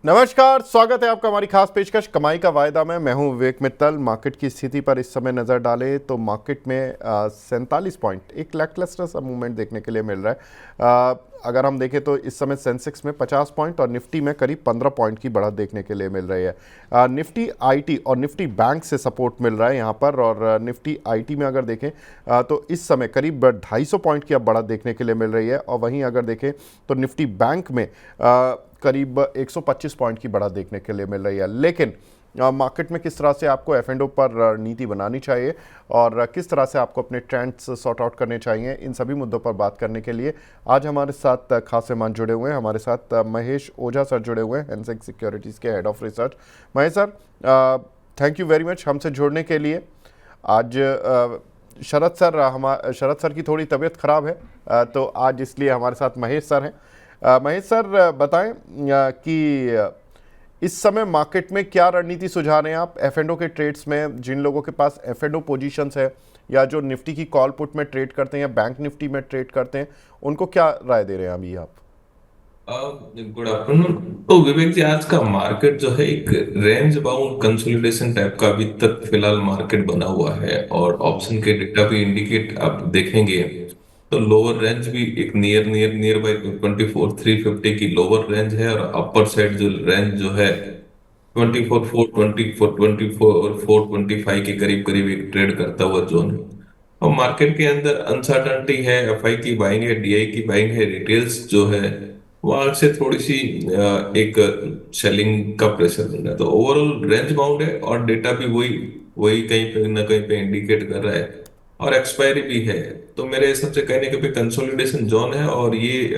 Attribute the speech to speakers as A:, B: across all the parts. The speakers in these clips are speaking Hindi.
A: नमस्कार, स्वागत है आपका हमारी खास पेशकश कमाई का वायदा में। मैं हूं विवेक मित्तल। मार्केट की स्थिति पर इस समय नज़र डालें तो मार्केट में 47 पॉइंट एक लैकलस्टर सा मूवमेंट देखने के लिए मिल रहा है। अगर हम देखें तो इस समय सेंसेक्स में 50 पॉइंट और निफ्टी में करीब 15 पॉइंट की बढ़त देखने के लिए मिल रही है। निफ्टी आईटी और निफ्टी बैंक से सपोर्ट मिल रहा है यहाँ पर। और निफ्टी आईटी में अगर देखें तो इस समय करीब 250 पॉइंट की अब बढ़त देखने के लिए मिल रही है। और वहीं अगर देखें तो निफ्टी बैंक में करीब 125 पॉइंट की बढ़त देखने के लिए मिल रही है। लेकिन मार्केट में किस तरह से आपको एफ एंड ओ पर रणनीति बनानी चाहिए और किस तरह से आपको अपने ट्रेंड्स सॉर्ट आउट करने चाहिए, इन सभी मुद्दों पर बात करने के लिए आज हमारे साथ खास मेहमान जुड़े हुए हैं। हमारे साथ महेश ओझा सर जुड़े हुए हैं, हैंसेक सिक्योरिटीज़ के head of research. Mahesh sir, thank you very much हमसे जुड़ने के लिए। आज शरद सर की थोड़ी तबीयत खराब है, तो आज इसलिए हमारे साथ महेश सर हैं। महेश सर, बताएं कि इस समय मार्केट में क्या रणनीति सुझा रहे हैं आप एफ एंड ओ के ट्रेड्स में। जिन लोगों के पास एफ एंड ओ पोजिशंस है या जो निफ्टी की कॉल पुट में ट्रेड करते हैं या बैंक निफ्टी में ट्रेड करते हैं, उनको क्या राय दे रहे हैं अभी आप?
B: Good afternoon. तो विवेक जी, आज का मार्केट जो है एक रेंज बाउंड कंसोलिडेशन टाइप का अभी तक फिलहाल मार्केट बना हुआ है, और ऑप्शन के डेटा भी इंडिकेट आप देखेंगे तो लोअर रेंज भी एक नियर नियर नियर बाई 24,350 की लोअर रेंज है, और अपर साइड जो रेंज जो है 24,424 के करीब करीब एक ट्रेड करता हुआ जोन है। और मार्केट के अंदर अनसर्टनिटी है, एफआई की बाइंग है, डीआई की बाइंग है, रिटेल्स जो है वहां से थोड़ी सी एक सेलिंग का प्रेशर बन रहा है। तो ओवरऑल रेंज बाउंड है, और डेटा भी वही वही कहीं पे ना कहीं पे इंडिकेट कर रहा है, और एक्सपायरी भी है। तो मेरे हिसाब से कहीं ना कहीं पे कंसोलिडेशन जोन है, और ये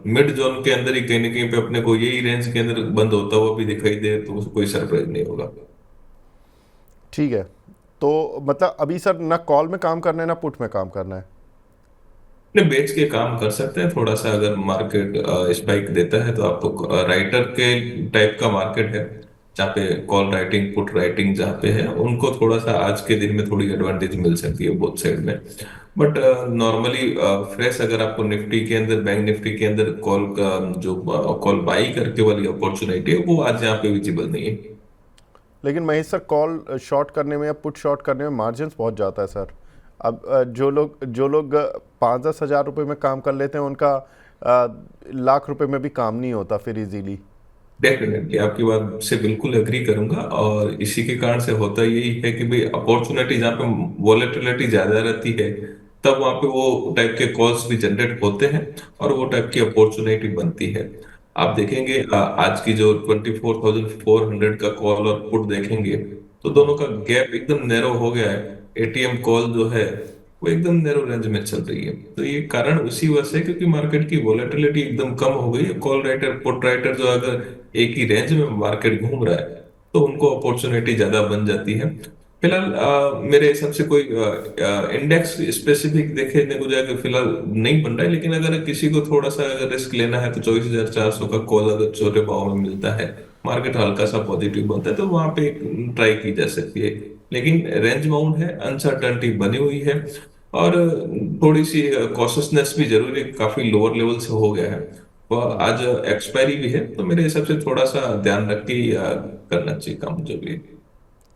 B: मिड जोन के अंदर ही कहीं ना कहीं पे अपने को यही रेंज के अंदर बंद होता हुआ भी दिखाई दे तो कोई सरप्राइज नहीं होगा।
A: ठीक है, तो मतलब अभी सर ना कॉल में काम करना है ना पुट में काम करना है?
B: ने बेच के काम कर सकते हैं थोड़ा सा, अगर मार्केट स्पाइक देता है तो आप तो राइटर के टाइप का मार्केट है, जहाँ पे कॉल राइटिंग पुट राइटिंग जहाँ पे है उनको थोड़ा सा आज के दिन में थोड़ी एडवांटेज मिल सकती है बोथ साइड में। बट नॉर्मली फ्रेश अगर आपको निफ्टी के अंदर बैंक निफ्टी के अंदर कॉल का जो कॉल बाई करके वाली अपॉर्चुनिटी है वो आज यहाँ पे विजिबल नहीं है।
A: लेकिन महेश सर, कॉल शॉर्ट करने में या पुट शॉर्ट करने में मार्जिन्स बहुत जाता है सर। अब जो लोग 5-10 हज़ार रुपये में काम कर लेते हैं उनका लाख रुपए में भी काम नहीं होता फिर इजीली।
B: डेफिनेटली आपकी बात से बिल्कुल एग्री करूंगा, और इसी के कारण से होता यही है कि भाई अपॉर्चुनिटी जहाँ पे वॉलेटिलिटी ज्यादा रहती है तब वहाँ पे वो टाइप के कॉल्स भी जनरेट होते हैं, और वो टाइप की अपॉर्चुनिटी बनती है। आप देखेंगे आज की जो 24,400 का कॉल और पुट देखेंगे तो दोनों का गैप एकदम नैरो हो गया है। एटीएम कॉल जो है वो एकदम नैरो रेंज में चल रही है। तो ये कारण उसी वजह से क्योंकि मार्केट की वॉलेटिलिटी एकदम कम हो गई है। कॉल राइटर पुट राइटर जो अगर एक ही रेंज में मार्केट घूम रहा है तो उनको अपॉर्चुनिटी ज्यादा बन जाती है। फिलहाल मेरे हिसाब से कोई इंडेक्स स्पेसिफिक देखने को जाकर फिलहाल नहीं बन रहा है, लेकिन अगर किसी को थोड़ा सा अगर रिस्क लेना है तो 24,400 का कॉल अगर छोटे भाव में मिलता है, मार्केट हल्का सा पॉजिटिव बनता है तो वहां पे ट्राई की जा सकती है। लेकिन रेंज बाउंड है, अनसर्टनिटी बनी हुई है, और थोड़ी सी कॉशियसनेस भी जरूरी है, काफी लोअर लेवल से हो गया है। वह आज एक्सपायरी भी है तो मेरे हिसाब से थोड़ा सा ध्यान रख के करना चाहिए काम जो भी है।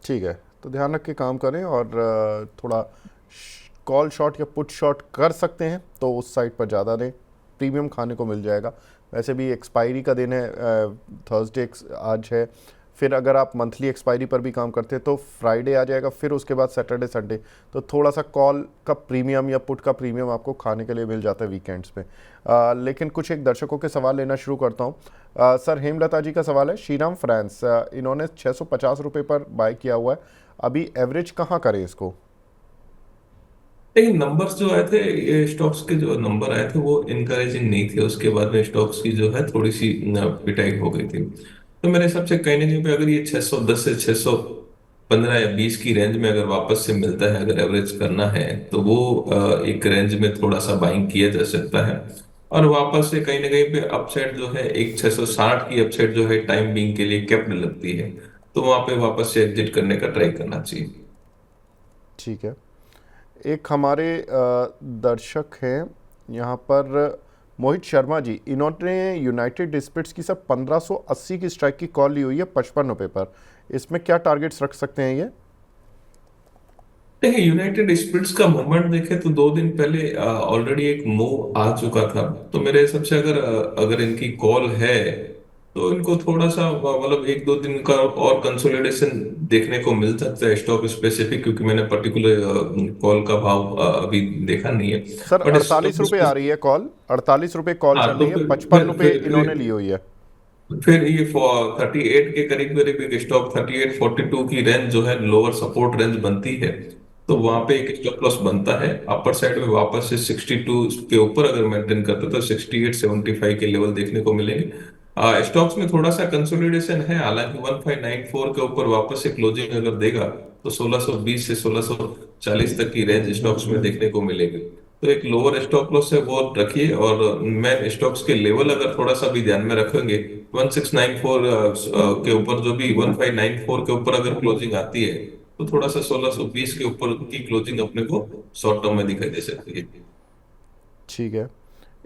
A: ठीक है, तो ध्यान रख के काम करें और थोड़ा कॉल शॉट या पुट शॉट कर सकते हैं तो उस साइड पर ज़्यादा दें, प्रीमियम खाने को मिल जाएगा। वैसे भी एक्सपायरी का दिन है, थर्सडे आज है। फिर अगर आप मंथली एक्सपायरी पर भी काम करते हैं तो फ्राइडे आ जाएगा, फिर उसके बाद सैटरडे संडे। तो थोड़ा सा कॉल का प्रीमियम या पुट का प्रीमियम आपको खाने के लिए मिल जाता है वीकेंड्स पे। लेकिन कुछ एक दर्शकों के सवाल लेना शुरू करता हूँ। सर, हेमलता जी का सवाल है, श्रीराम फ्रांस इन्होंने 650 रुपये पर बाय किया हुआ है, अभी एवरेज कहाँ करें इसको?
B: लेकिन नंबर्स जो आए थे, ये स्टॉक्स के जो नंबर आए थे वो इनकरेजिंग नहीं थे। उसके बाद में स्टॉक्स की जो है थोड़ी सी पिटाई हो गई थी। तो मेरे हिसाब से कहीं ना कहीं पे अगर ये 610 से 615 या 20 की रेंज में अगर वापस से मिलता है, अगर एवरेज करना है तो वो एक रेंज में थोड़ा सा बाइंग किया जा सकता है। और वापस से कहीं ना कहीं पे अपसाइड जो है एक 660 की अपसाइड जो है टाइम बीइंग के लिए कैप्ड लगती है, तो वहां पे वापस से एग्जिट करने का ट्राई करना चाहिए।
A: ठीक है। एक हमारे दर्शक हैं यहाँ पर, मोहित शर्मा जी, इन्होंने यूनाइटेड स्पिरिट्स की सर 1580 की स्ट्राइक की कॉल ली हुई है 55 रुपये पर। इसमें क्या टारगेट्स रख सकते हैं ये?
B: देखिए, यूनाइटेड स्पिरिट्स का मूवमेंट देखे तो 2 दिन पहले ऑलरेडी एक मूव आ चुका था। तो मेरे हिसाब से अगर इनकी कॉल है तो इनको थोड़ा सा मतलब 1-2 दिन का और कंसोलिडेशन देखने को मिल सकता है स्टॉक स्पेसिफिक, क्योंकि मैंने पर्टिकुलर कॉल का भाव अभी देखा नहीं है।
A: सर
B: बट
A: 48 रुपये आ रही है कॉल, 48 रुपये कॉल
B: हाँ,
A: चल
B: तो
A: रही है, 55 रुपये इन्होंने ली
B: फिर
A: हुई है।
B: फिर ये 38 के करीब करीब एक स्टॉप 38-42 की रेंज जो है लोअर सपोर्ट रेंज बनती है। तो वहां पे एक स्टॉप लॉस बनता है। अपर साइड में वापस से 62 के ऊपर अगर मेंटेन करते हैं तो 68-75 के लेवल देखने को मिलेंगे। स्टॉक्स में थोड़ा सा कंसोलिडेशन है, हालांकि 1594 के ऊपर वापस से क्लोजिंग अगर देगा तो 1620 से 1640 तक की रेंज स्टॉक्स में देखने को मिलेगी। तो एक लोअर स्टॉप लॉस है वो रखिए, और मैं स्टॉक्स के लेवल अगर थोड़ा सा भी ध्यान में रखेंगे, 1694 के ऊपर जो भी 1594 के ऊपर अगर क्लोजिंग आती है तो थोड़ा सा 1620 के ऊपर की क्लोजिंग अपने को शॉर्ट टर्म में दिखाई दे सकती है।
A: ठीक है।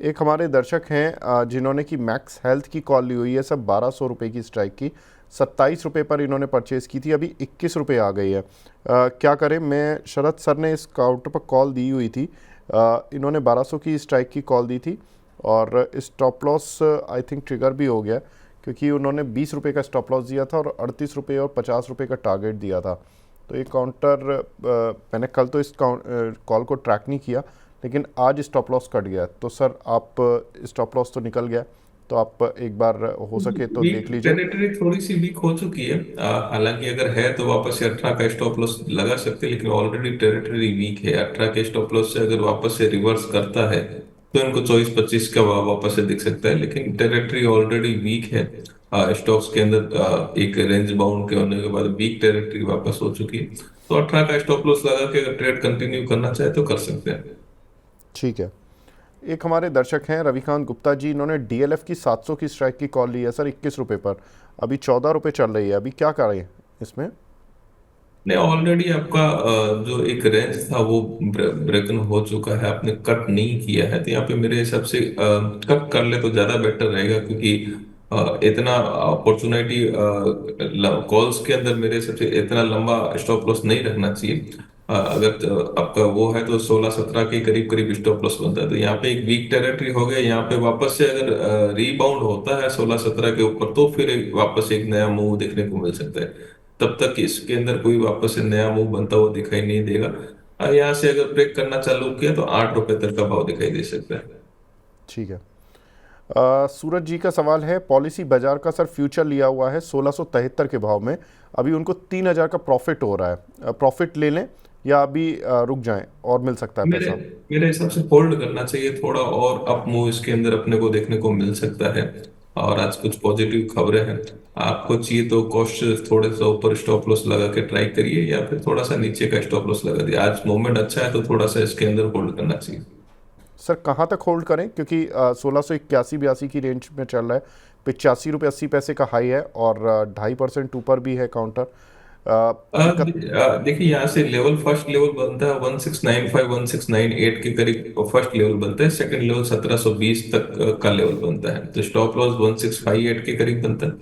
A: एक हमारे दर्शक हैं जिन्होंने कि मैक्स हेल्थ की कॉल ली हुई है सब 1200 रुपये की स्ट्राइक की, 27 रुपये पर इन्होंने परचेज़ की थी, अभी 21 रुपये आ गई है। क्या करें? मैं शरद सर ने इस काउंटर पर कॉल दी हुई थी, इन्होंने 1200 की स्ट्राइक की कॉल दी थी, और stop loss I think trigger भी हो गया, क्योंकि उन्होंने 20 रुपये का स्टॉप लॉस दिया था और 38 रुपये और 50 रुपये का टारगेट दिया था। तो ये काउंटर मैंने कल तो इस कॉल को ट्रैक नहीं किया, लेकिन आज स्टॉप लॉस कट गया। तो सर आप स्टॉप लॉस तो निकल गया, तो आप एक बार हो सके तो
B: वीक
A: देख लीजिए।
B: टेरिटरी थोड़ी सी वीक हो चुकी है। हालांकि अगर है तो वापस से 18 का स्टॉप लॉस लगा सकते हैं, लेकिन ऑलरेडी टेरिटरी वीक है। 18 के स्टॉप लॉस से अगर वापस से रिवर्स करता है तो इनको 24-25 का वापस से दिख सकता है, लेकिन टेरिटरी ऑलरेडी वीक है। स्टॉक्स के अंदर एक रेंज बाउंड के होने के बाद वीक टेरिटरी वापस हो चुकी है। तो 18 का स्टॉप लॉस लगा के अगर ट्रेड कंटिन्यू करना चाहे तो कर सकते हैं।
A: ठीक है। एक हमारे दर्शक हैं रविकांत गुप्ता जी, इन्होंने डीएलएफ की 700 की स्ट्राइक की कॉल ली है सर 21 रुपये पर, अभी 14 रुपये चल रही है, अभी क्या करें इसमें?
B: नहीं, ऑलरेडी आपका जो एक रेंज था वो ब्रेकन हो चुका है, आपने कट नहीं किया है। तो यहाँ पे मेरे हिसाब से कट कर ले तो ज्यादा बेटर रहेगा, क्योंकि इतना अपॉर्चुनिटी कॉल्स के अंदर मेरे हिसाब से इतना लंबा स्टॉप लॉस नहीं रखना चाहिए। अगर आपका वो है तो 16-17 के करीब करीब स्टॉप लॉस बनता है। तो यहाँ पे एक वीक टेरिटरी हो गया, यहाँ पे वापस से अगर रीबाउंड होता है 16-17 के ऊपर तो फिर वापस एक नया मूव देखने को मिल सकता है। तब तक इसके अंदर कोई वापस से नया मूव बनता हुआ दिखाई नहीं देगा। यहाँ से अगर ब्रेक करना चालू किया तो 8 रुपए तक का भाव दिखाई दे सकता है।
A: ठीक है। सूरज जी का सवाल है, पॉलिसी बाजार का सर फ्यूचर लिया हुआ है 1673 के भाव में, अभी उनको 3000 का प्रॉफिट हो रहा है, प्रॉफिट ले लें या अभी रुक जाएं और मिल सकता है
B: मेरे
A: पैसा?
B: मेरे हिसाब से होल्ड करना चाहिए, थोड़ा और अप मूव इसके अंदर अपने को देखने को मिल सकता है। और आज कुछ पॉजिटिव खबरें हैं। आपको चाहिए तो कॉस्ट थोड़े सा ऊपर स्टॉप लॉस लगा के ट्राई करिए, या फिर थोड़ा सा नीचे का स्टॉप लॉस लगा दिए। आज मूवमेंट अच्छा है तो थोड़ा सा इसके अंदर होल्ड करना चाहिए।
A: सर कहाँ तक होल्ड करें, क्योंकि 1681-82 की रेंज में चल रहा है, 85 रुपये 80 पैसे का हाई है और 2.5% ऊपर भी है काउंटर। दिक्कत।
B: देखिए, यहाँ से लेवल फर्स्ट लेवल बनता है 1695 1698 के करीब फर्स्ट लेवल बनता है। सेकंड लेवल 1720 तक का लेवल बनता है। तो स्टॉप लॉस 1658 के करीब बनता है।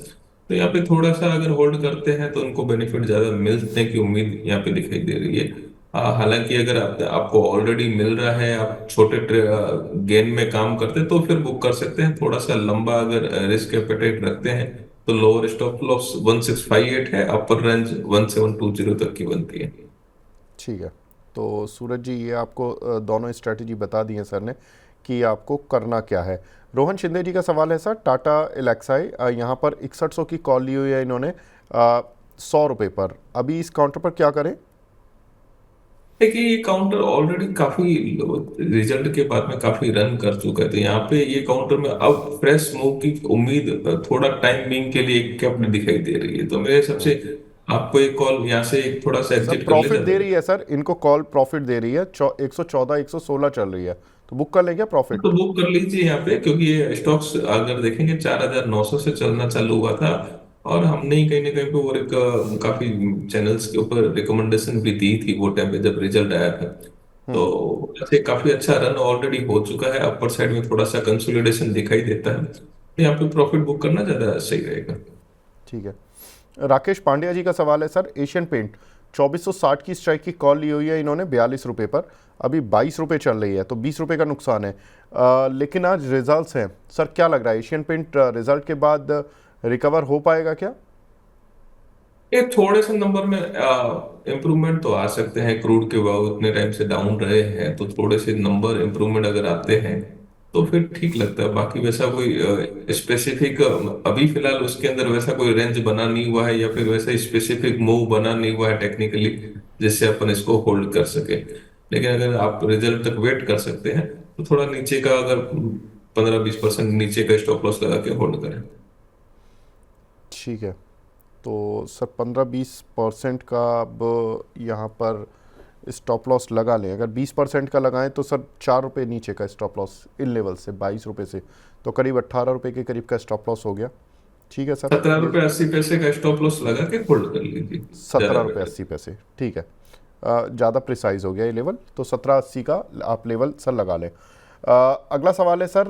B: तो यहाँ पे थोड़ा सा अगर होल्ड करते हैं तो उनको बेनिफिट ज्यादा मिलने की उम्मीद यहाँ पे दिखाई दे रही है। हालांकि अगर आपको ऑलरेडी मिल रहा है, आप छोटे गेन में काम करते हैं तो फिर बुक कर सकते हैं। थोड़ा सा लंबा अगर रिस्क एपेटाइट रखते हैं तो लोअर स्टॉप लॉस 1658 है, अपर रेंज 1720 तक की बनती है।
A: ठीक है। तो सूरज जी ये आपको दोनों स्ट्रेटजी बता दी है सर ने कि आपको करना क्या है। रोहन शिंदे जी का सवाल है सर, टाटा एलेक्साई यहाँ पर 6100 की कॉल ली हुई है इन्होंने 100 रुपये पर, अभी इस काउंटर पर क्या करें?
B: देखिए, ये काउंटर ऑलरेडी काफी रिजल्ट के बाद में काफी रन कर चुका है। तो यहाँ पे ये काउंटर में अब फ्रेश मूव की उम्मीद थोड़ा टाइम बिंग के लिए कैप में दिखाई दे रही है। तो मेरे हिसाब से आपको एक कॉल यहाँ से थोड़ा सा
A: सर
B: एग्जिट कर ले
A: प्रॉफिट दे
B: जाता
A: रही है सर, इनको कॉल प्रॉफिट दे रही है, 114 116 चल रही है, तो बुक कर लें क्या
B: है। तो
A: प्रॉफिट?
B: बुक कर लीजिए यहाँ पे, क्योंकि ये स्टॉक्स अगर देखेंगे 4900 से चलना चालू हुआ था। और हमने ही कहीं ना कहीं पे वो काफी चैनल्स के ऊपर रिकमेंडेशन भी दी थी वो टाइम पे जब रिजल्ट आया था। तो ऐसे काफी अच्छा रन ऑलरेडी हो चुका है, अपर साइड में थोड़ा सा कंसोलिडेशन दिखाई देता है, तो यहाँ पे प्रॉफिट बुक करना ज्यादा सही रहेगा।
A: ठीक है। राकेश पांड्या जी का सवाल है सर, एशियन पेंट 2460 की स्ट्राइक की कॉल ली हुई है इन्होंने 42 रुपये पर, अभी 22 रुपये चल रही है, तो 20 रुपये का नुकसान है। लेकिन आज रिजल्ट्स हैं सर, क्या लग रहा है एशियन पेंट रिजल्ट के बाद रिकवर हो पाएगा क्या?
B: ये थोड़े से नंबर में इम्प्रूवमेंट तो आ सकते हैं, क्रूड के भाव इतने टाइम से डाउन रहे हैं, तो थोड़े से नंबर इम्प्रूवमेंट अगर आते हैं तो फिर ठीक लगता है। बाकी वैसा कोई स्पेसिफिक अभी फिलहाल उसके अंदर वैसा कोई रेंज बना नहीं हुआ है, या फिर वैसा स्पेसिफिक मूव बना नहीं हुआ है टेक्निकली जिससे अपन इसको होल्ड कर सके। लेकिन अगर आप रिजल्ट तक वेट कर सकते हैं तो थोड़ा नीचे का, अगर 15-20% नीचे का स्टॉप लॉस लगा के होल्ड करें।
A: ठीक है। तो सर 15-20% का अब यहाँ पर स्टॉप लॉस लगा लें, अगर 20% का लगाएं तो सर 4 रुपये नीचे का स्टॉप लॉस इन लेवल से 22 रुपये से, तो करीब 18 रुपये के करीब का स्टॉप लॉस हो गया। ठीक है सर,
B: सत्रह
A: ये
B: रुपये अस्सी पैसे का स्टॉप लॉस लगा के होल्ड कर लीजिए,
A: सत्रह
B: ज्यादा
A: रुपये
B: बेटर।
A: अस्सी पैसे ठीक है। ज़्यादा प्रिसाइज हो गया ये लेवल, तो 1780 का आप लेवल सर लगा लें। अगला सवाल है सर,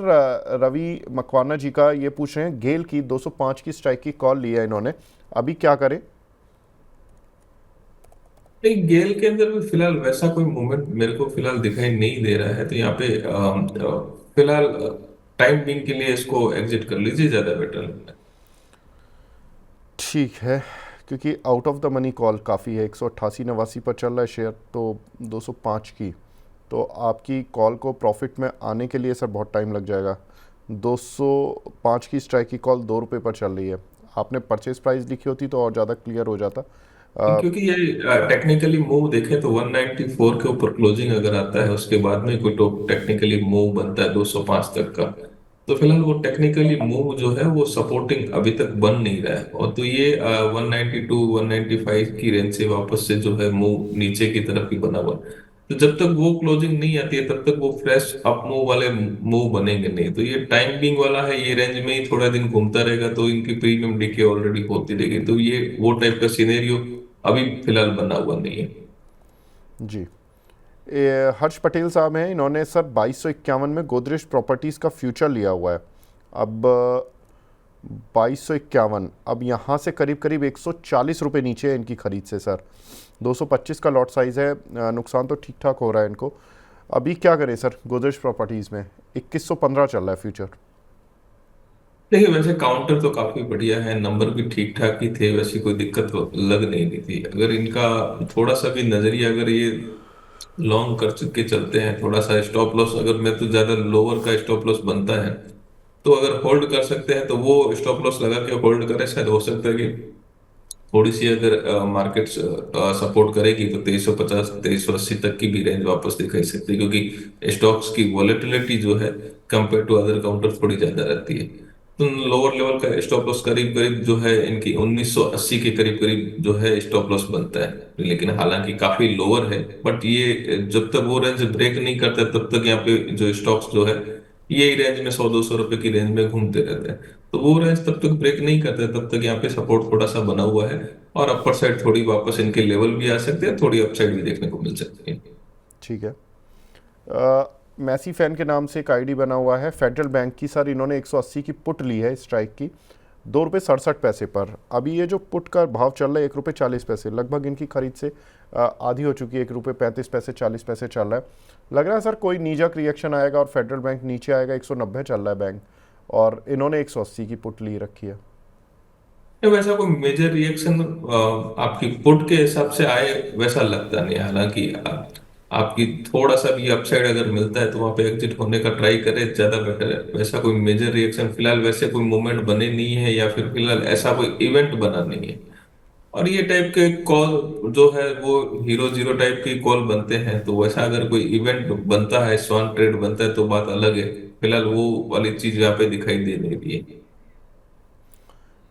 A: रवि मकवाना जी का, ये पूछ रहे हैं गेल की 205 की स्ट्राइक की कॉल ली है इन्होंने, अभी क्या करें?
B: नहीं, गेल के अंदर भी फिलहाल वैसा कोई मूवमेंट मेरे को फिलहाल दिखाई नहीं दे रहा है, तो यहाँ पे फिलहाल टाइम बिंग के लिए इसको एग्जिट कर लीजिए, ज्यादा बेटर लगता है।
A: ठीक है, क्योंकि out of the money call काफ़ी है, 188-89 पर चल रहा है शेयर, तो 205 की, तो आपकी कॉल को प्रॉफिट में आने के लिए सर बहुत टाइम लग जाएगा। 205 की स्ट्राइक की कॉल 2 रुपये पर चल रही है, आपने परचेज प्राइस लिखी होती तो और ज़्यादा क्लियर हो जाता। अ,
B: क्योंकि ये टेक्निकली मूव देखें तो 194 के ऊपर क्लोजिंग अगर आता है, उसके बाद में कोई टॉप टेक्निकली मूव बनता है 205 तक का, तो फिलहाल वो टेक्निकली मूव जो है वो सपोर्टिंग अभी तक बन नहीं रहा है, और तो ये 192 195 की रेंज से वापस से जो है मूव नीचे की तरफ ही बना हुआ है। तो जब तक वो क्लोजिंग नहीं आती है तब तक वो फ्रेश अप मूव वाले मूव बनेंगे नहीं, तो ये टाइमिंग वाला है, ये रेंज में ही थोड़ा दिन घूमता रहेगा, तो इनकी प्रीमियम डिके ऑलरेडी होती रहेगी, तो ये वो टाइप का सिनेरियो अभी फिलहाल बना हुआ नहीं है।
A: जी। हर्ष पटेल साहब हैं, इन्होंने सर 2251 में गोदरेज प्रॉपर्टीज़ का फ्यूचर लिया हुआ है। अब 2251, अब यहाँ से करीब करीब 140 रुपये नीचे है इनकी खरीद से सर, 225 का लॉट साइज़ है, नुकसान तो ठीक ठाक हो रहा है इनको। अभी क्या करें सर गोदरेज प्रॉपर्टीज़ में? 2115 चल रहा है फ्यूचर।
B: देखिए, वैसे काउंटर तो काफी बढ़िया है, नंबर भी ठीक ठाक ही थे, वैसी कोई दिक्कत तो लग नहीं रही थी। अगर इनका थोड़ा सा भी नजरिया, अगर ये लॉन्ग कर के चलते हैं, थोड़ा सा स्टॉप लॉस अगर मैं तो ज्यादा लोअर का स्टॉप लॉस बनता है, तो अगर होल्ड कर सकते हैं तो वो स्टॉप लॉस लगा के होल्ड करें, शायद हो सकता है कि थोड़ी सी अगर मार्केट सपोर्ट करेगी तो 2350 2380 तक की भी रेंज वापस दिखाई सकती है, क्योंकि स्टॉक्स की वॉलेटिलिटी जो है कंपेयर टू अदर काउंटर थोड़ी ज्यादा रहती है। तो लोअर लेवल का स्टॉप लॉस करीब करीब जो है इनकी 1980 के करीब करीब जो है स्टॉप लॉस बनता है, लेकिन हालांकि काफी लोअर है, बट ये जब तक वो रेंज ब्रेक नहीं करता तब तक यहाँ पे जो स्टॉक्स जो है यही रेंज में 100-200 रुपए की रेंज में घूमते रहते हैं, तो वो रेंज तब तक ब्रेक नहीं करता है, तब तक यहाँ पे सपोर्ट थोड़ा सा बना हुआ है, और अपर साइड थोड़ी वापस इनके लेवल भी आ सकते हैं, थोड़ी अपसाइड भी देखने को मिल सकती है।
A: ठीक है। मैसी फैन के नाम से एक आईडी बना हुआ है फेडरल बैंक की सर, इन्होंने 180 की पुट ली है स्ट्राइक की 2 रुपये 67 पैसे पर, अभी ये जो पुट का भाव चल रहा है 1 रुपये 40 पैसे, लगभग इनकी खरीद से आधी हो चुकी है, 1 रुपये 35 पैसे 40 पैसे चल रहा है। लग रहा है सर कोई नीजक रिएक्शन आएगा और फेडरल बैंक नीचे आएगा, 190 चल रहा है बैंक, और इन्होंने 180 की पुट ली रखी है।
B: ये वैसा कोई मेजर रिएक्शन आपकी पुट के हिसाब से आए वैसा लगता नहीं है। हालांकि आपकी थोड़ा सा भी अपसाइड अगर मिलता है तो वहां पे एग्जिट होने का ट्राई करें, ज्यादा बेटर है। वैसा कोई मेजर रिएक्शन फिलहाल, वैसे कोई मूवमेंट बने नहीं है, या फिर फिलहाल ऐसा कोई इवेंट बना नहीं है। और ये टाइप के कॉल जो है वो हीरो जीरो टाइप के कॉल बनते हैं, तो वैसा अगर कोई इवेंट बनता है, स्वान ट्रेड बनता है, तो बात अलग है। फिलहाल वो वाली चीज यहाँ पे दिखाई दे नहीं रही है।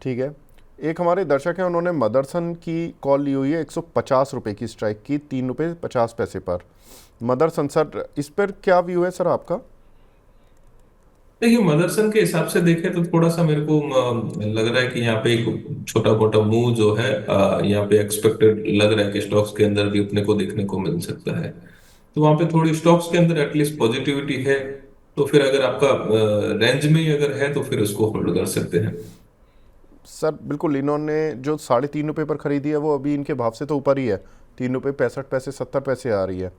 A: ठीक है। एक हमारे दर्शक हैं, उन्होंने मदरसन की कॉल ली हुई है 150 रुपये की स्ट्राइक की 3 रुपये 50 पैसे पर। मदरसन सर, इस पर क्या व्यू है सर आपका?
B: देखिए, मदरसन के हिसाब से देखें तो थोड़ा सा मेरे को लग रहा है कि यहाँ पे एक छोटा मोटा मूव जो है यहाँ पे एक्सपेक्टेड लग रहा है कि स्टॉक्स के अंदर भी अपने को देखने को मिल सकता है। तो वहां पे थोड़ी स्टॉक्स के अंदर एटलीस्ट पॉजिटिविटी है। तो फिर अगर आपका रेंज में ही अगर है तो फिर उसको होल्ड कर सकते हैं।
A: सर बिल्कुल, इन्होंने जो 3.5 रुपये पर खरीदी है वो अभी इनके भाव से तो ऊपर ही है। 3 रुपये 65 पैसे 70 पैसे आ रही है।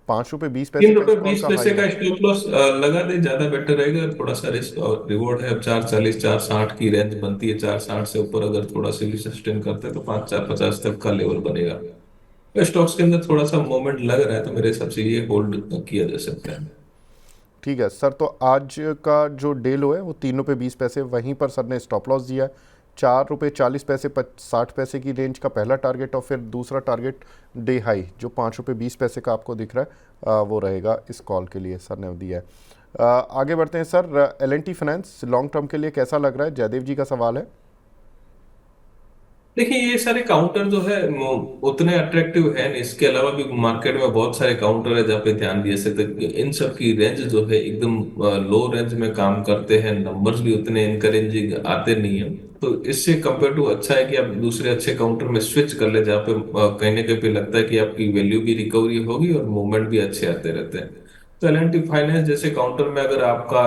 A: 5 रुपये 20 पैसे
B: तीन
A: का
B: रुपए
A: इस कॉल
B: बीस
A: का हाई
B: पैसे
A: है।
B: का स्टॉप लॉस लगा दे, ज्यादा बेटर रहेगा। थोड़ा सा रिस्क और रिवॉर्ड है। अब 4.40 4.60 की रेंज बनती है, 4.60 से ऊपर अगर थोड़ा सा भी सस्टेन करते हैं तो 5.450 तक का लेवल बनेगा। स्टॉक्स के अंदर थोड़ा सा मोमेंट लग रहा है, तो मेरे हिसाब से ये होल्ड किया जा सकता है।
A: ठीक है सर, तो आज का जो डे लो है वो 3 रुपये 20 पैसे, वहीं पर सर ने स्टॉप लॉस दिया है। 4 रुपये 40 पैसे 60 पैसे की रेंज का पहला टारगेट, और फिर दूसरा टारगेट डे हाई जो 5 रुपये 20 पैसे का आपको दिख रहा है, वो रहेगा इस कॉल के लिए सर ने दिया है। आगे बढ़ते हैं sir. L&T finance long term के लिए कैसा लग रहा है, जयदेव जी का सवाल है।
B: देखिए, ये सारे काउंटर जो है वो उतने अट्रैक्टिव है नहीं। इसके अलावा भी मार्केट में बहुत सारे काउंटर है जहाँ पे ध्यान दिया सकते हैं। इन सब की रेंज जो है एकदम लो रेंज में काम करते हैं। नंबर्स भी उतने इनकरेजिंग आते नहीं है। तो इससे कंपेयर टू अच्छा है कि आप दूसरे अच्छे काउंटर में स्विच कर ले, जहाँ पे कहीं ना कहीं पे लगता है कि आपकी वैल्यू भी रिकवरी होगी और मूवमेंट भी अच्छे आते रहते हैं। तो L&T फाइनेंस जैसे काउंटर में अगर आपका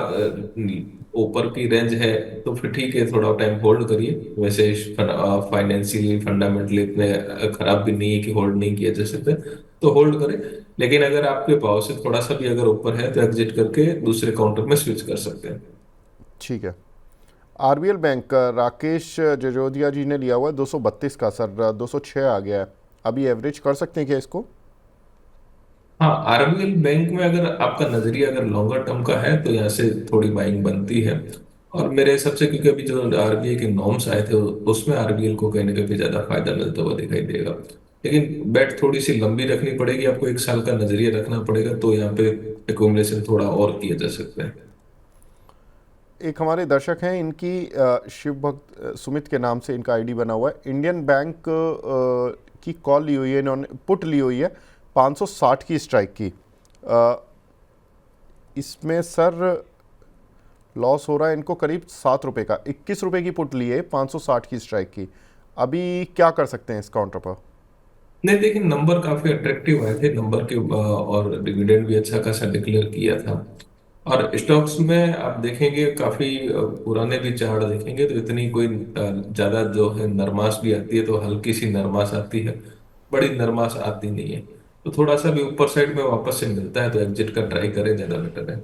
B: ऊपर की रेंज है तो फिर ठीक है, थोड़ा टाइम होल्ड करिए। वैसे फाइनेंशियली फंडामेंटली इतने खराब भी नहीं है कि होल्ड नहीं किया जा सकता, तो होल्ड करें। लेकिन अगर आपके भाव से थोड़ा सा भी अगर ऊपर है तो एग्जिट करके दूसरे काउंटर में स्विच कर सकते हैं।
A: ठीक है। RBL बैंक राकेश जजोदिया जी ने लिया हुआ है 232 का सर, 206 आ गया है। अभी एवरेज कर सकते हैं क्या इसको?
B: हाँ, आरबीएल बैंक में अगर आपका नजरिया अगर लॉन्गर टर्म का है तो यहाँ से थोड़ी बाइंग बनती है। और मेरे हिसाब से, क्योंकि अभी जो आरबीआई के नॉर्म्स आए थे उसमें आरबीएल को कहीं ना कहीं ज्यादा फायदा मिलता हुआ दिखाई देगा। लेकिन बेट थोड़ी सी लंबी रखनी पड़ेगी आपको, 1 साल का नजरिया रखना पड़ेगा, तो यहाँ पे एकोमोडेशन थोड़ा और किया जा सकता है।
A: एक हमारे दर्शक हैं, इनकी शिव भक्त सुमित के नाम से इनका आईडी बना हुआ है। इंडियन बैंक की कॉल ली हुई है इन्होंने, पुट ली हुई है 560 की स्ट्राइक की। अ, इसमें सर लॉस हो रहा है इनको करीब 7 रुपये का। 21 रुपये की पुट ली है 560 की स्ट्राइक की। अभी क्या कर सकते हैं इस काउंटर पर?
B: नहीं, देखिए नंबर काफी अट्रैक्टिव आए थे। नंबर के और डिविडेंड भी अच्छा खासा डिक्लेयर किया था। और स्टॉक्स में आप देखेंगे काफी पुराने भी चार्ट देखेंगे तो इतनी कोई ज्यादा जो है नरमाश भी आती है तो हल्की सी नरमाश आती है, बड़ी नरमाश आती नहीं है। तो थोड़ा सा भी ऊपर साइड में वापस से मिलता है तो एग्जिट का ट्राई करें, ज्यादा बेटर है।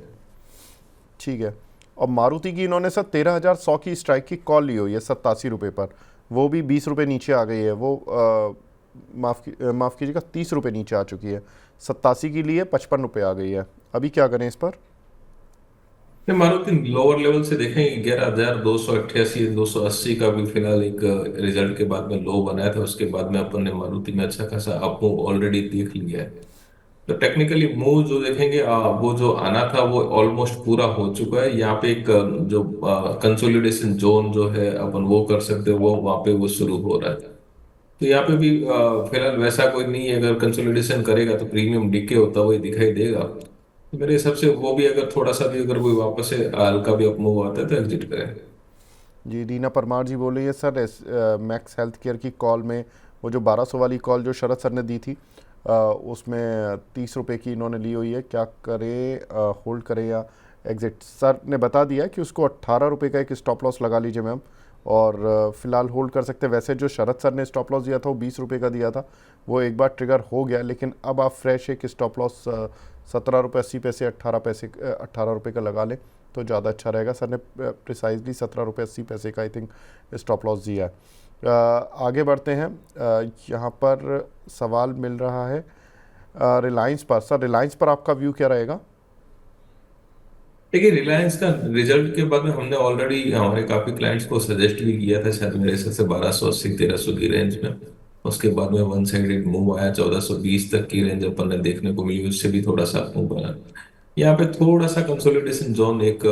A: ठीक है। और मारुति की इन्होंने सर 13,100 की स्ट्राइक की कॉल ली हुई है 87 रुपये पर। वो भी 20 रुपये नीचे आ गई है। वो माफ़ कीजिएगा 30 रुपये नीचे आ चुकी है। 87 की लिए 55 रुपये आ गई है। अभी क्या करें इस पर?
B: नहीं, मारुति लोअर लेवल से देखेंगे 11,288 280 का भी फिलहाल एक रिजल्ट के बाद में लो बनाया था। उसके बाद में अपन ने मारुति में अच्छा खासा अप मूव ऑलरेडी देख लिया है। तो टेक्निकली मूव जो देखेंगे, वो जो आना था वो ऑलमोस्ट पूरा हो चुका है। यहाँ पे एक जो कंसोलिडेशन जोन जो है अपन वो कर सकते हैं, वो वहां पे वो शुरू हो रहा है। तो यहाँ पे भी फिलहाल वैसा कोई नहीं है। अगर कंसोलिडेशन करेगा तो प्रीमियम डीके होता हुआ ही दिखाई देगा। तो मेरे हिसाब से वो भी अगर थोड़ा सा भी अगर कोई वापस से हल्का भी अप मूव आता है तो एग्जिट करें।
A: जी, रीना परमार जी बोल रही है सर, मैक्स हेल्थ केयर की कॉल में वो जो 1200 वाली कॉल जो शरद सर ने दी थी, उसमें 30 रुपये की इन्होंने ली हुई है। क्या करे, होल्ड करें या एग्जिट? सर ने बता दिया कि उसको 18 रुपये का एक स्टॉप लॉस लगा लीजिए मैम, और फिलहाल होल्ड कर सकते हैं। वैसे जो शरद सर ने स्टॉप लॉस दिया था वो 20 रुपये का दिया था, वो एक बार ट्रिगर हो गया। लेकिन अब आप फ्रेश एक स्टॉप लॉस 17 रुपये 80 पैसे 18 पैसे 18 रुपये का लगा लें तो ज़्यादा अच्छा रहेगा। सर ने प्रिसाइजली 17 रुपये 80 पैसे का आई थिंक स्टॉप लॉस दिया है। आगे बढ़ते हैं। यहाँ पर सवाल मिल रहा है रिलायंस पर। सर रिलायंस पर आपका व्यू क्या रहेगा?
B: देखिए, रिलायंस का रिजल्ट के बाद में हमने ऑलरेडी हमारे काफी क्लाइंट्स को सजेस्ट भी किया था, शायद मेरे हिसाब से 1280 1300 की रेंज में। उसके बाद में वन साइडेड मूव आया, 1420 तक की रेंज अपन ने देखने को मिली, उससे भी थोड़ा सा मूव बना। यहाँ पे थोड़ा सा कंसोलिडेशन जोन एक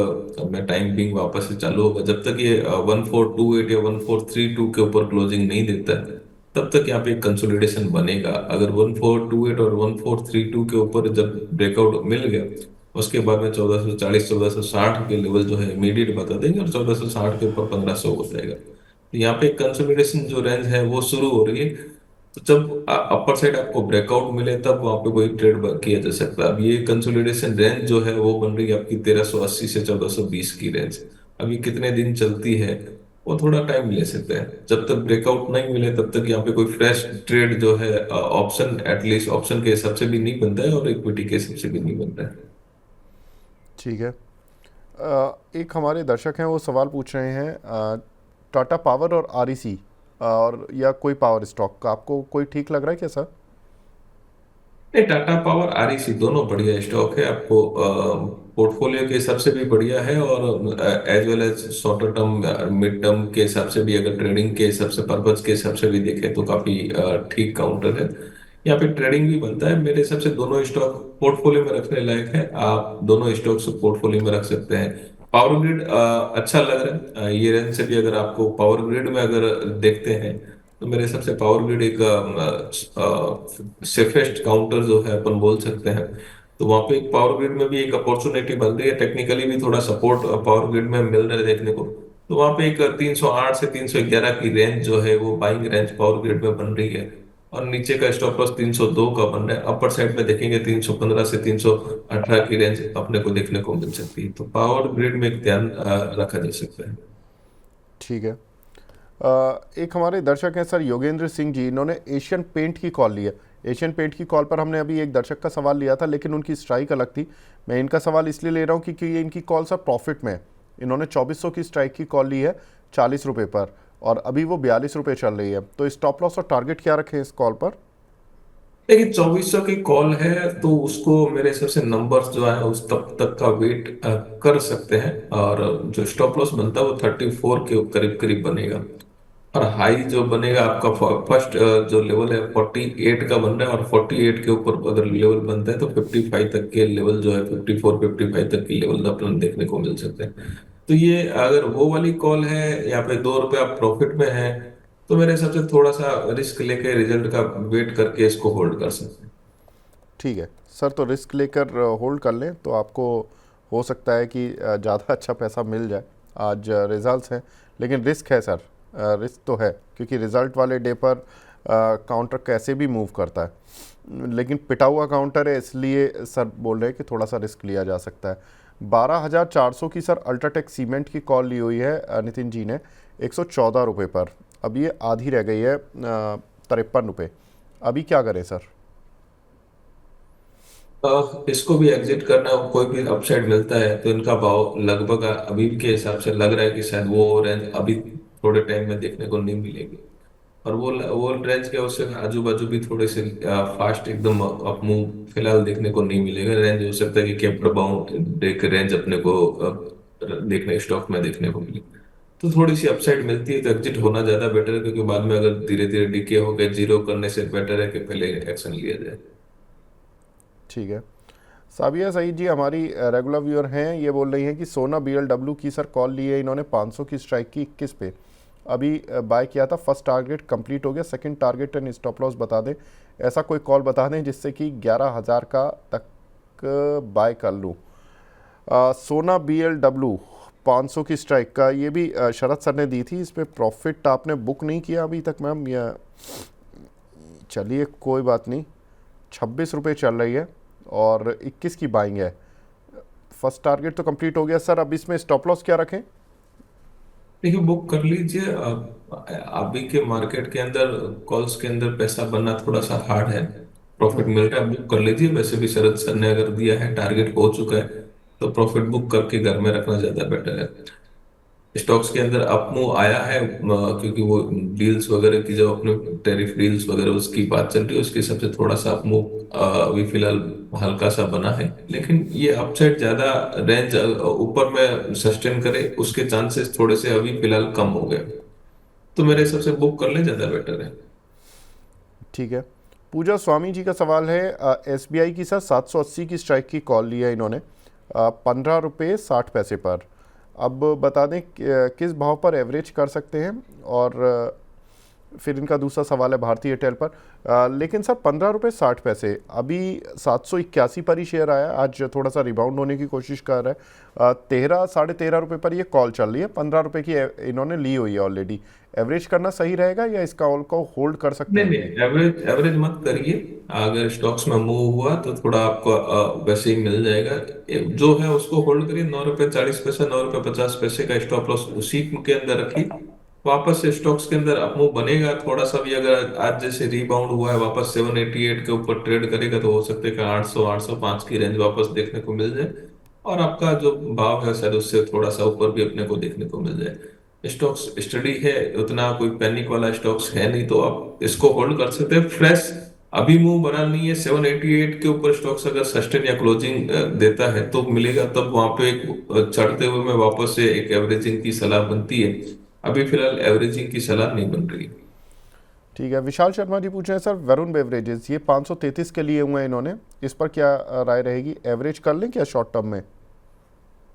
B: में टाइम बिंग वापस से चालू होगा। जब तक ये 1428 या 1432 के ऊपर क्लोजिंग नहीं देता है तब तक यहाँ पे एक कंसोलिडेशन बनेगा। अगर 1428 और 1432 के ऊपर जब ब्रेकआउट मिल गया, उसके बाद में 1440 1460 के लेवल जो है इमीडिएट बता देंगे, और 1460 के ऊपर 1500 हो जाएगा। तो यहाँ पे कंसोलिडेशन जो रेंज है वो शुरू हो रही है। तो जब अपर साइड आपको ब्रेकआउट मिले तब वहां पे कोई ट्रेड किया जा सकता है। अब ये कंसोलिडेशन रेंज जो है वो बन रही है आपकी 1380 से 1420 की रेंज। अब ये कितने दिन चलती है वो थोड़ा टाइम ले सकता है। जब तक ब्रेकआउट नहीं मिले तब तक यहाँ पे कोई फ्रेश ट्रेड जो है ऑप्शन, एटलीस्ट ऑप्शन के हिसाब से भी नहीं बनता है और इक्विटी के हिसाब से भी नहीं बनता है।
A: ठीक है। एक हमारे दर्शक हैं, वो सवाल पूछ रहे हैं टाटा पावर और आरईसी और या कोई पावर स्टॉक का आपको कोई ठीक लग रहा है क्या सर?
B: नहीं, टाटा पावर आरईसी दोनों बढ़िया स्टॉक है। आपको पोर्टफोलियो के हिसाब से भी बढ़िया है और as well as shorter term mid term के हिसाब से भी, अगर ट्रेडिंग के हिसाब से, पर्पज के हिसाब से भी देखें तो काफी ठीक काउंटर है। यहाँ पे ट्रेडिंग भी बनता है। मेरे हिसाब से दोनों स्टॉक पोर्टफोलियो में रखने लायक है। आप दोनों स्टॉक से पोर्टफोलियो में रख सकते हैं। पावर ग्रिड अच्छा लग रहा है। ये रेंज से भी अगर आपको पावर ग्रिड में अगर देखते हैं तो मेरे हिसाब से पावर ग्रिड एक सेफेस्ट काउंटर जो है अपन बोल सकते हैं। तो वहां पे एक पावर ग्रिड में भी एक अपॉर्चुनिटी बन रही है, टेक्निकली भी थोड़ा सपोर्ट पावर ग्रिड में मिल रहा है देखने को। तो वहां पे एक 308 से 311 की रेंज जो है वो बाइंग रेंज पावर ग्रिड में बन रही है। और नीचे का स्टॉप लॉस 302 का बन रहा है। अपर साइड में देखेंगे 315 से 318 की रेंज अपने को देखने को मिल सकती है। तो पावर ग्रिड में एक ध्यान रखा जा सकता है।
A: ठीक है। एक हमारे दर्शक हैं सर योगेंद्र सिंह जी, इन्होंने एशियन पेंट की कॉल ली है। एशियन पेंट की कॉल पर हमने अभी एक दर्शक का सवाल लिया था लेकिन उनकी स्ट्राइक अलग थी। मैं इनका सवाल इसलिए ले रहा हूँ क्योंकि ये इनकी कॉल सर प्रॉफिट में है। इन्होंने 2400 की स्ट्राइक की कॉल ली है 40 रुपये पर, और अभी वो 42 रुपये चल रही है। तो स्टॉप लॉस और टारगेट क्या रखें इस कॉल पर?
B: देखिए, 2400 की कॉल है तो उसको मेरे हिसाब से नंबर्स जो है उस तब तक का वेट कर सकते हैं। और जो स्टॉप लॉस बनता है वो 34 के करीब करीब बनेगा। और हाई जो बनेगा आपका फर्स्ट जो लेवल है 48 का बन रहा है। और 48 के ऊपर अगर लेवल बनता है तो 55 तक के लेवल जो है, 54 55 तक के लेवल अपन देखने को मिल सकते हैं। तो ये अगर वो वाली कॉल है, यहाँ पे 2 रुपए आप प्रॉफिट में है, तो मेरे हिसाब से थोड़ा सा रिस्क लेके रिजल्ट का वेट करके इसको होल्ड कर सकते हैं।
A: ठीक है सर, तो रिस्क लेकर होल्ड कर लें तो आपको हो सकता है कि ज़्यादा अच्छा पैसा मिल जाए। आज रिजल्ट्स हैं लेकिन रिस्क है सर, रिस्क तो है क्योंकि रिज़ल्ट वाले डे पर काउंटर कैसे भी मूव करता है। लेकिन पिटा हुआ काउंटर है इसलिए सर बोल रहे हैं कि थोड़ा सा रिस्क लिया जा सकता है। 12,400 की सर अल्ट्राटेक सीमेंट की कॉल ली हुई है नितिन जी ने 114 रुपये पर। अब ये आधी रह गई है 53 रुपये। अभी क्या करें सर?
B: इसको भी एग्जिट करना, कोई भी अपसाइड मिलता है तो इनका भाव लगभग अभी के हिसाब से लग रहा है कि शायद वो रेंज अभी थोड़े टाइम में देखने को नहीं मिलेगी। और वो रेंज के उससे आजू बाजू भी थोड़े से फास्ट एकदम अप मूव फिलहाल देखने को नहीं मिलेगा। रेंज हो सकता है कि कैप्टर बाउंड एक रेंज अपने को देखने स्टॉक में देखने को मिले। तो थोड़ी सी अपसाइड मिलती है तो एग्जिट होना ज्यादा बेटर है, क्योंकि बाद में अगर धीरे धीरे डीके हो गए जीरो करने से बेटर है कि पहले एक्शन लिया जाए।
A: ठीक है। साबिया सईद जी हमारी रेगुलर व्यूअर हैं, ये बोल रही हैं कि सोना BLW की सर कॉल ली है इन्होंने 500 की स्ट्राइक की 21 पे। अभी बाय किया था, फर्स्ट टारगेट कंप्लीट हो गया, second target and stop loss बता दें। ऐसा कोई कॉल बता दें जिससे कि 11,000 का तक बाय कर लूँ। सोना BLW 500 की स्ट्राइक का, ये भी शरद सर ने दी थी। इस पर प्रॉफिट आपने बुक नहीं किया अभी तक मैम, या चलिए कोई बात नहीं। 26 रुपये चल रही है और 21 की बाइंग है। फर्स्ट टारगेट तो कंप्लीट हो गया सर, अब इसमें स्टॉप लॉस क्या रखें?
B: देखिए, बुक कर लीजिए। अभी के मार्केट के अंदर कॉल्स के अंदर पैसा बनना थोड़ा सा हार्ड है। प्रॉफिट मिल रहा है, बुक कर लीजिए। वैसे भी शरद सर ने अगर दिया है, टारगेट हो चुका है, तो प्रॉफिट बुक करके घर में रखना ज्यादा बेटर है। स्टॉक्स के अंदर अपमूव आया है क्योंकि वो डील्स वगैरह की, जो अपने टैरिफ डील्स वगैरह उसकी बात चल रही है, उसके हिसाब से थोड़ा सा अपमूव अभी फिलहाल हल्का सा बना है। लेकिन ये अपसाइड ज्यादा रेंज ऊपर में सस्टेन करे उसके चांसेस थोड़े से अभी फिलहाल कम हो गए। तो मेरे हिसाब से बुक कर ले, ज्यादा बेटर है।
A: ठीक है। पूजा स्वामी जी का सवाल है SBI की सर 780 की स्ट्राइक की कॉल ली है इन्होंने 15 रुपये 60 पैसे पर। अब बता दें किस भाव पर एवरेज कर सकते हैं और फिर इनका दूसरा सवाल है भारतीय एयरटेल पर। लेकिन सर 15 रुपये 60 पैसे, अभी 781 पर ही शेयर आया, आज थोड़ा सा रिबाउंड होने की कोशिश कर रहा है। 13 साढ़े 13 रुपये पर ये कॉल चल रही है, 15 रुपये की इन्होंने ली हुई है ऑलरेडी। एवरेज करना सही रहेगा या इसका कॉल को होल्ड कर सकते
B: नहीं
A: हैं ये?
B: नहीं, एवरेज एवरेज मत करिए। अगर स्टॉक्स में मूव हुआ तो थोड़ा आपको वैसे ही मिल जाएगा। जो है उसको होल्ड करिए। 9 रुपये 40 पैसे, 9 रुपये 50 पैसे का स्टॉप लॉस उसी के अंदर रखिए। वापस से स्टॉक्स के अंदर अप मूव बनेगा थोड़ा सा भी, अगर आज जैसे रिबाउंड हुआ है वापस 788 के ऊपर ट्रेड करेगा तो हो सकता है कि 800 805 की रेंज वापस देखने को मिल जाए। और आपका जो भाव है शायद उससे थोड़ा सा ऊपर भी अपने को देखने को मिल जाए। स्टॉक्स स्टडी है, उतना कोई पैनिक वाला स्टॉक्स है नहीं, तो आप इसको होल्ड कर सकते हैं फ्रेश। अभी मूव बना नहीं है 788 के ऊपर स्टॉक्स, अगर सस्टेन या क्लोजिंग देता है तो मिलेगा, तब वहां पे एक चढ़ते हुए में वापस से एक एवरेजिंग की सलाह बनती है। अभी फिलहाल एवरेजिंग की सलाह नहीं बन रही।
A: ठीक है। विशाल शर्मा जी पूछ रहे हैं सर, वरुण बेवरेजेस ये 533 के लिए हुए हैं इन्होंने, इस पर क्या राय रहेगी? एवरेज कर लें क्या शॉर्ट टर्म में?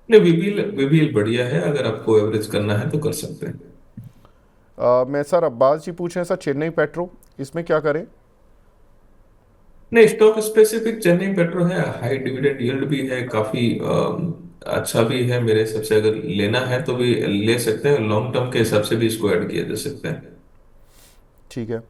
B: नहीं, वीबीएल वीबीएल बढ़िया है, अगर आपको एवरेज करना है तो कर सकते हैं।
A: मैं सर अब्बास जी पूछ रहे हैं सर, चेन्नई पेट्रो, इसमें क्या करें?
B: नहीं, स्टॉक स्पेसिफिक चेन्नई पेट्रो है, हाई डिविडेंड यील्ड भी है, काफी अच्छा भी है। मेरे हिसाब से अगर लेना है तो भी ले सकते हैं, लॉन्ग टर्म के हिसाब से भी इसको ऐड किया जा सकता है।
A: ठीक है।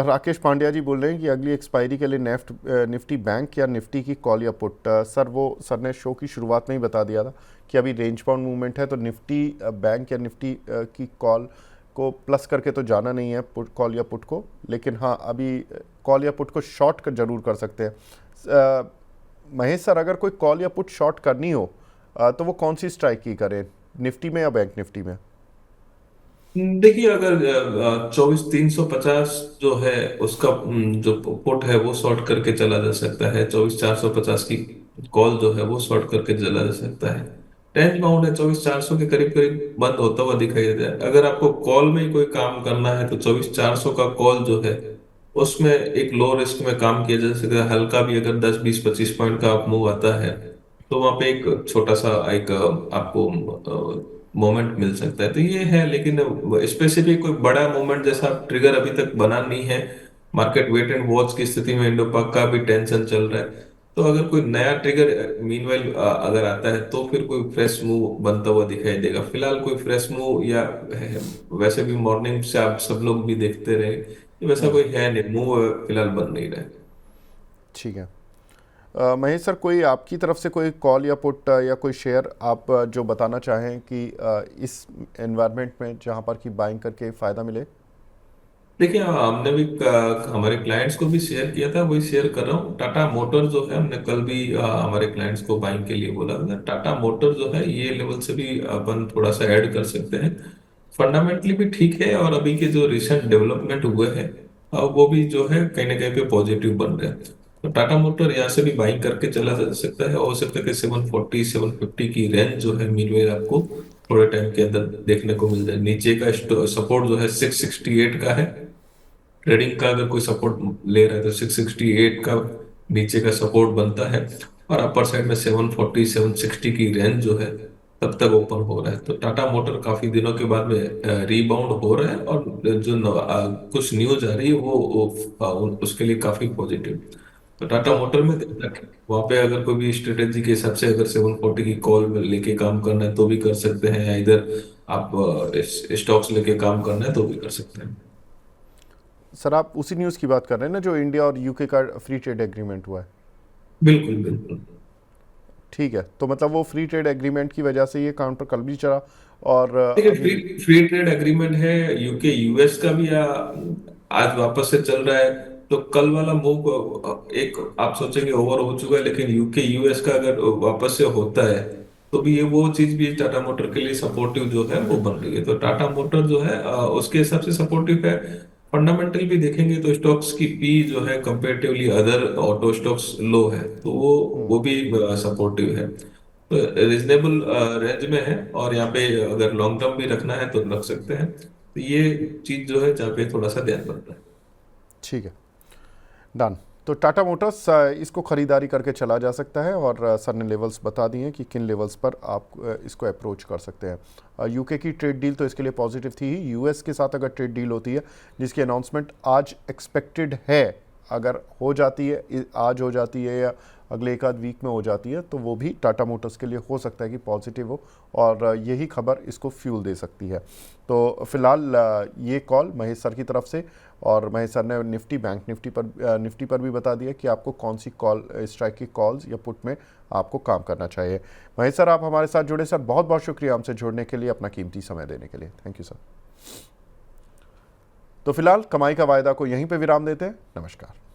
A: राकेश पांड्या जी बोल रहे हैं कि अगली एक्सपायरी के लिए निफ्टी बैंक या निफ्टी की कॉल या पुट। सर वो सर ने शो की शुरुआत में ही बता दिया था कि अभी रेंज बाउंड मूवमेंट है, तो निफ्टी बैंक या निफ्टी की कॉल को प्लस करके तो जाना नहीं है पुट, कॉल या पुट को। लेकिन हाँ, अभी कॉल या पुट को शॉर्ट कर जरूर कर सकते हैं। महेश सर, अगर कोई कॉल या पुट शॉर्ट करनी हो तो वो कौन सी स्ट्राइक की करें, निफ्टी में या बैंक निफ्टी में?
B: देखिए, अगर 24,350 जो है उसका जो पुट है वो शॉर्ट करके चला जा सकता है। 24,450 की कॉल जो है वो शॉर्ट करके चला जा सकता है। रेंज बाउंड है 24,400 के करीब करीब बंद होता हुआ दिखाई देता है। अगर आपको कॉल में ही कोई काम करना है तो 24,400 का कॉल जो है उसमें एक लो रिस्क में काम किया जा सकता है। हल्का भी अगर 10 20 25 पॉइंट का आप मूव आता है तो वहां पे एक छोटा सा एक आपको मोमेंट मिल सकता है, तो ये है। लेकिन स्पेसिफिक कोई बड़ा मोमेंट जैसा ट्रिगर अभी तक बना नहीं है। मार्केट वेट एंड वॉच की स्थिति में इंडो पाक का भी टेंशन चल रहा है। तो अगर कोई नया ट्रिगर मीनवाइल अगर आता है तो फिर कोई फ्रेश मूव बनता हुआ दिखाई देगा। फिलहाल कोई फ्रेश मूव या वैसे भी मॉर्निंग से आप सब लोग भी देखते रहे, ये वैसा कोई है नहीं, मूव फिलहाल बन नहीं रहा है।
A: ठीक है। महेश सर, कोई आपकी तरफ से कोई कॉल या पुट या कोई शेयर आप जो बताना चाहें कि इस एनवायरनमेंट में जहां पर कि बाइंग करके फ़ायदा मिले?
B: देखिए, हमने भी हमारे क्लाइंट्स को भी शेयर किया था, वही शेयर कर रहा हूँ। टाटा मोटर जो है, हमने कल भी हमारे क्लाइंट्स को बाइंग के लिए बोला था। टाटा मोटर जो है ये लेवल से भी अपन थोड़ा सा ऐड कर सकते हैं। फंडामेंटली भी ठीक है, और अभी के जो रिसेंट डेवलपमेंट हुए हैं वो भी जो है कहीं ना कहीं पे पॉजिटिव बन रहे हैं। तो टाटा मोटर यहाँ से भी बाइंग करके चला जा सकता है। हो सकता है कि 740 750 की रेंज जो है मिडवे आपको थोड़े टाइम के अंदर देखने को मिल जाए। नीचे का सपोर्ट जो है 668 का है। ट्रेडिंग का अगर कोई सपोर्ट ले रहा है तो 668 का नीचे का सपोर्ट बनता है। और अपर साइड में 740 760 की रेंज जो है तब तक ओपन हो रहा है। तो टाटा मोटर काफी दिनों के बाद में रीबाउंड हो रहा है, और जो कुछ न्यूज आ रही है वो उसके लिए काफी पॉजिटिव। तो टाटा
A: द
B: मोटर में वहां पे अगर कोई भी स्ट्रेटेजी के हिसाब से अगर 740 की कॉल में लेके काम करना है तो भी कर सकते हैं, या इधर आप स्टॉक्स लेके काम करना है तो भी कर सकते हैं।
A: सर, आप उसी न्यूज़ की बात कर रहे हैं ना जो इंडिया और यूके का फ्री ट्रेड एग्रीमेंट हुआ है?
B: बिल्कुल बिल्कुल।
A: ठीक है, तो मतलब वो फ्री ट्रेड एग्रीमेंट की वजह से ये काउंटर कल भी चढ़ा और
B: देखिए,
A: अभी।
B: फ्री फ्री ट्रेड एग्रीमेंट है यूके यूएस का भी, आज वापस से चल रहा है। तो कल वाला मूव एक आप सोचेंगे ओवर हो चुका है, लेकिन यूके यूएस का अगर वापस से होता है तो भी ये वो चीज भी टाटा मोटर के लिए सपोर्टिव जो है वो बन रही है। तो टाटा मोटर जो है उसके हिसाब से सपोर्टिव है। फंडामेंटल भी देखेंगे तो स्टॉक्स की पी जो है कंपेरेटिवली अदर ऑटो स्टॉक्स लो है, तो वो भी सपोर्टिव है। तो रीजनेबल रेंज में है, और यहाँ पे अगर लॉन्ग टर्म भी रखना है तो रख सकते हैं। तो ये चीज जो है जहाँ पे थोड़ा सा ध्यान बनता है।
A: ठीक है, डन। तो टाटा मोटर्स इसको ख़रीदारी करके चला जा सकता है और सर ने लेवल्स बता दिए हैं कि किन लेवल्स पर आप इसको अप्रोच कर सकते हैं। यूके की ट्रेड डील तो इसके लिए पॉजिटिव थी ही। यूएस के साथ अगर ट्रेड डील होती है जिसकी अनाउंसमेंट आज एक्सपेक्टेड है, अगर हो जाती है, आज हो जाती है या अगले एक आध वीक में हो जाती है, तो वो भी टाटा मोटर्स के लिए हो सकता है कि पॉजिटिव हो और यही खबर इसको फ्यूल दे सकती है। तो फिलहाल ये कॉल महेश सर की तरफ से, और महेश सर ने बैंक निफ्टी पर भी बता दिया कि आपको कौन सी कॉल, स्ट्राइक की कॉल्स या पुट में आपको काम करना चाहिए। महेश सर, आप हमारे साथ जुड़े सर, बहुत बहुत शुक्रिया हमसे जुड़ने के लिए, अपना कीमती समय देने के लिए। Thank you sir. तो फिलहाल कमाई का वायदा को यहीं पे विराम देते हैं। नमस्कार।